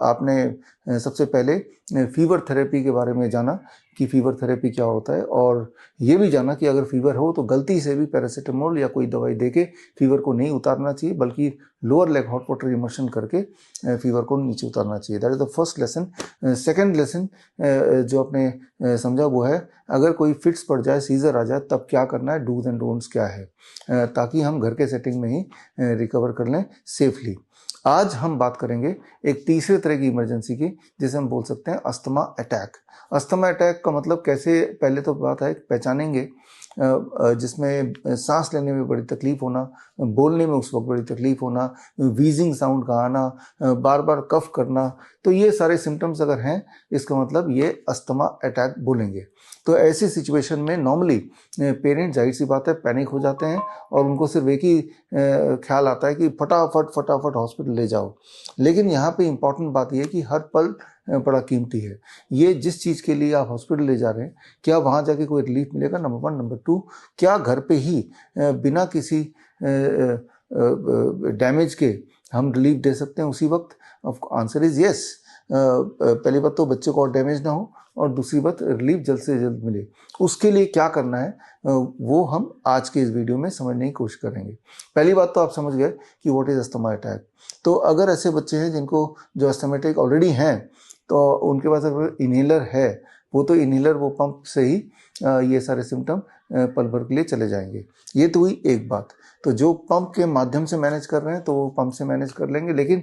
आपने सबसे पहले फीवर थेरेपी के बारे में जाना कि फीवर थेरेपी क्या होता है, और ये भी जाना कि अगर फीवर हो तो गलती से भी पैरासीटामोल या कोई दवाई देके फीवर को नहीं उतारना चाहिए, बल्कि lower leg hot water immersion करके फीवर को नीचे उतारना चाहिए। That is the first lesson. Second lesson जो आपने समझा वो है, अगर कोई फिट्स पड़ जाए, सीजर आ जाए, तब क्या करना है, डूज एंड डोंट्स क्या है, ताकि हम घर के सेटिंग में ही रिकवर कर लें सेफली। आज हम बात करेंगे एक तीसरे तरह की इमरजेंसी की, जिसे हम बोल सकते हैं अस्थमा अटैक। अस्थमा अटैक का मतलब कैसे, पहले तो बात है पहचानेंगे, जिसमें सांस लेने में बड़ी तकलीफ होना, बोलने में उस वक्त बड़ी तकलीफ होना, वीजिंग साउंड का आना, बार बार कफ करना, तो ये सारे सिम्टम्स अगर हैं, इसका मतलब ये अस्थमा अटैक बोलेंगे। तो ऐसी सिचुएशन में नॉर्मली पेरेंट्स, जाहिर सी बात है, पैनिक हो जाते हैं और उनको सिर्फ एक ही ख्याल आता है कि फटाफट फटाफट हॉस्पिटल ले जाओ। लेकिन यहाँ पे इम्पॉर्टेंट बात यह है कि हर पल बड़ा कीमती है। ये जिस चीज़ के लिए आप हॉस्पिटल ले जा रहे हैं, क्या वहाँ जाके कोई रिलीफ मिलेगा, नंबर 1। नंबर 2, क्या घर पे ही बिना किसी डैमेज के हम रिलीफ दे सकते हैं उसी वक्त? Answer is yes. पहली बात तो बच्चे को और डैमेज ना हो, और दूसरी बात रिलीफ जल्द से जल्द मिले। उसके लिए क्या करना है वो हम आज के इस वीडियो में समझने की कोशिश करेंगे। पहली बात तो आप समझ गए कि व्हाट इज़ अस्थमा अटैक। तो अगर ऐसे बच्चे हैं जिनको जो अस्थमा अटैक ऑलरेडी हैं, तो उनके पास अगर इन्हेलर है, वो तो इन्हेलर, वो पंप से ही ये सारे सिम्टम पल भर के लिए चले जाएंगे। ये तो हुई एक बात। तो जो पंप के माध्यम से मैनेज कर रहे हैं तो वो पंप से मैनेज कर लेंगे, लेकिन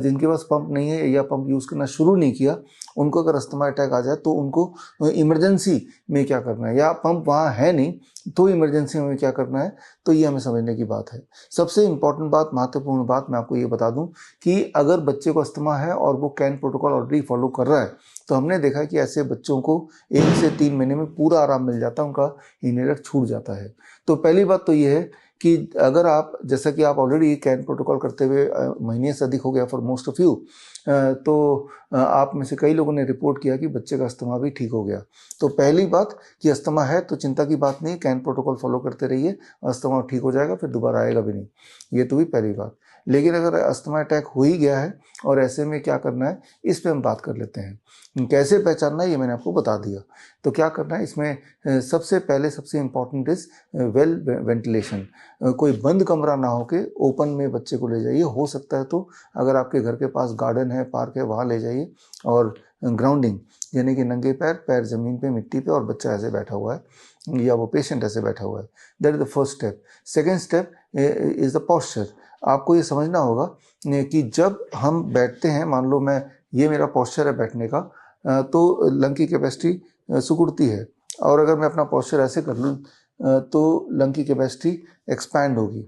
जिनके पास पंप नहीं है या पंप यूज़ करना शुरू नहीं किया, उनको अगर अस्थमा अटैक आ जाए तो उनको इमरजेंसी में क्या करना है, या पंप वहाँ है नहीं तो इमरजेंसी में क्या करना है, तो ये हमें समझने की बात है। सबसे इम्पॉर्टेंट बात, महत्वपूर्ण बात मैं आपको ये बता दूं कि अगर बच्चे को अस्थमा है और वो कैन प्रोटोकॉल ऑलरेडी फॉलो कर रहा है, तो हमने देखा है कि ऐसे बच्चों को 1 से 3 महीने में पूरा आराम मिल जाता है, उनका इन्हेलर छूट जाता है। तो पहली बात तो ये है कि अगर आप, जैसा कि आप ऑलरेडी कैन प्रोटोकॉल करते हुए महीने से अधिक हो गया फॉर मोस्ट ऑफ यू, तो आप में से कई लोगों ने रिपोर्ट किया कि बच्चे का अस्थमा भी ठीक हो गया। तो पहली बात कि अस्थमा है तो चिंता की बात नहीं, कैन प्रोटोकॉल फॉलो करते रहिए, अस्थमा ठीक हो जाएगा, फिर दोबारा आएगा भी नहीं। ये तो भी पहली बात। लेकिन अगर अस्थमा अटैक हो ही गया है और ऐसे में क्या करना है, इस पर हम बात कर लेते हैं। कैसे पहचानना है ये मैंने आपको बता दिया। तो क्या करना है इसमें, सबसे पहले सबसे इम्पॉर्टेंट इज़ वेल वेंटिलेशन। कोई बंद कमरा ना हो के ओपन में बच्चे को ले जाइए। हो सकता है तो अगर आपके घर के पास गार्डन है, पार्क है, वहाँ ले जाइए। और ग्राउंडिंग, यानी कि नंगे पैर, पैर ज़मीन पे, मिट्टी पे, और बच्चा ऐसे बैठा हुआ है या वो पेशेंट ऐसे बैठा हुआ है। That is the first step. Second step is the posture. आपको ये समझना होगा कि जब हम बैठते हैं, मान लो ये मेरा पोस्चर है बैठने का, तो लंग की कैपेसिटी सिकुड़ती है, और अगर मैं अपना पोस्चर ऐसे कर लूँ तो लंग की कैपेसिटी एक्सपैंड होगी।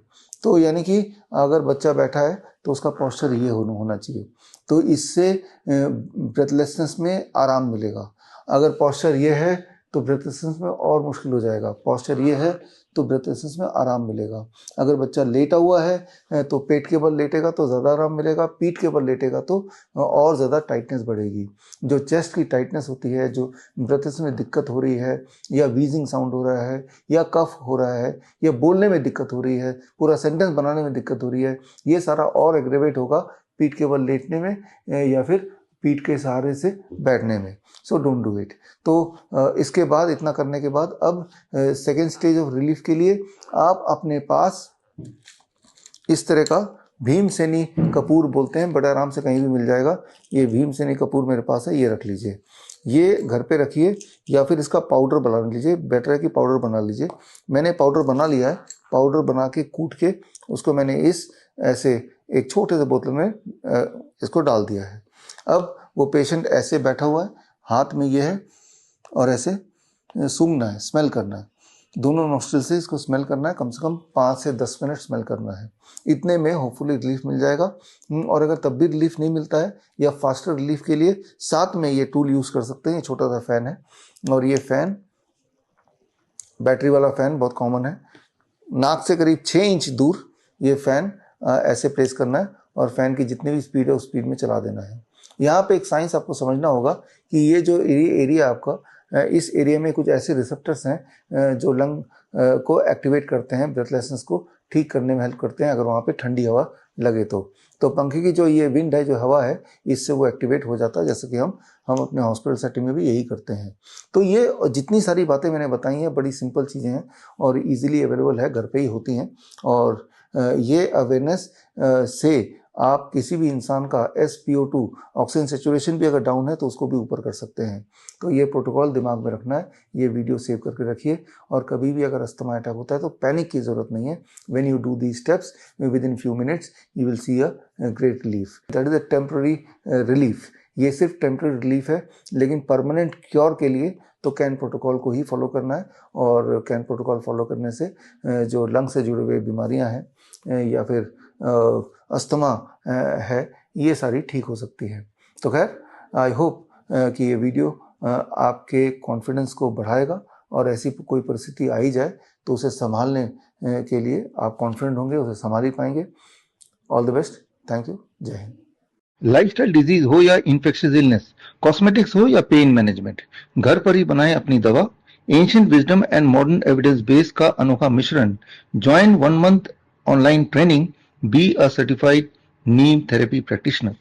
तो यानी कि अगर बच्चा बैठा है तो उसका पोस्चर ये होना चाहिए। तो इससे ब्रेथलेसनेस में आराम मिलेगा। अगर पोस्चर ये है तो ब्रेथलेसनेस में और मुश्किल हो जाएगा। पोस्चर ये है तो ब्रेथलेसनेस में आराम मिलेगा। अगर बच्चा लेटा हुआ है तो पेट के बल लेटेगा तो ज़्यादा आराम मिलेगा, पीठ के बल लेटेगा तो और ज़्यादा टाइटनेस बढ़ेगी। जो चेस्ट की टाइटनेस होती है, जो ब्रेथलेसनेस में दिक्कत हो रही है, या वीजिंग साउंड हो रहा है, या कफ हो रहा है, या बोलने में दिक्कत हो रही है, पूरा सेंटेंस बनाने में दिक्कत हो रही है, ये सारा और एग्रेवेट होगा पीठ के बल लेटने में या फिर पीठ के सहारे से बैठने में। So don't do it. तो इसके बाद, इतना करने के बाद, अब सेकेंड स्टेज ऑफ रिलीफ के लिए आप अपने पास इस तरह का भीमसेनी कपूर बोलते हैं, बड़े आराम से कहीं भी मिल जाएगा। ये भीमसेनी कपूर मेरे पास है, ये रख लीजिए। ये घर पे रखिए, या फिर इसका पाउडर बना लीजिए। बेटर है कि पाउडर बना लीजिए। मैंने पाउडर बना लिया है। पाउडर बना के कूट के उसको मैंने इस ऐसे एक छोटे से बोतल में इसको डाल दिया है। अब वो पेशेंट ऐसे बैठा हुआ है, हाथ में ये है, और ऐसे सूंघना है, स्मेल करना है। दोनों नोस्ट्रिल से इसको स्मेल करना है, कम से कम 5 से 10 मिनट स्मेल करना है। इतने में होपफुली रिलीफ मिल जाएगा। और अगर तब भी रिलीफ नहीं मिलता है, या फास्टर रिलीफ के लिए साथ में ये टूल यूज़ कर सकते हैं। ये छोटा सा फ़ैन है, और ये फ़ैन बैटरी वाला फ़ैन बहुत कॉमन है। नाक से करीब 6 इंच दूर ये फ़ैन ऐसे प्रेस करना है, और फ़ैन की जितनी भी स्पीड है उस स्पीड में चला देना है। यहाँ पे एक साइंस आपको समझना होगा कि ये जो एरिया आपका, इस एरिया में कुछ ऐसे रिसेप्टर्स हैं जो लंग को एक्टिवेट करते हैं, ब्रेथलेसनेस को ठीक करने में हेल्प करते हैं अगर वहाँ पे ठंडी हवा लगे तो। तो पंखे की जो ये विंड है, जो हवा है, इससे वो एक्टिवेट हो जाता है, जैसे कि हम अपने हॉस्पिटल सेटिंग में भी यही करते हैं। तो ये जितनी सारी बातें मैंने बताई हैं बड़ी सिंपल चीज़ें हैं और इजीली अवेलेबल है, घर पे ही होती हैं। और ये अवेयरनेस से आप किसी भी इंसान का SpO2 ऑक्सीजन सेचुरेशन भी अगर डाउन है तो उसको भी ऊपर कर सकते हैं। तो ये प्रोटोकॉल दिमाग में रखना है, ये वीडियो सेव करके रखिए। और कभी भी अगर अस्थमा अटैक होता है तो पैनिक की ज़रूरत नहीं है। When you do these steps with in few minutes you will see a great relief. That is a temporary relief. ये सिर्फ टेम्पररी रिलीफ है, लेकिन परमानेंट क्योर के लिए तो कैन प्रोटोकॉल को ही फॉलो करना है। और कैन प्रोटोकॉल फॉलो करने से जो लंग से जुड़े हुए बीमारियां हैं या फिर अस्थमा है, ये सारी ठीक हो सकती है। तो खैर, आई होप कि ये वीडियो आपके कॉन्फिडेंस को बढ़ाएगा और ऐसी कोई परिस्थिति आ ही जाए तो उसे संभालने के लिए आप कॉन्फिडेंट होंगे, उसे संभाल ही पाएंगे। All the best. Thank you. जय हिंद। लाइफस्टाइल डिजीज हो या इन्फेक्शियस इलनेस, कॉस्मेटिक्स हो या पेन मैनेजमेंट, घर पर ही बनाएं अपनी दवा। Ancient wisdom and modern evidence base का अनोखा मिश्रण। Join 1 month online training, be a certified Neem therapy practitioner.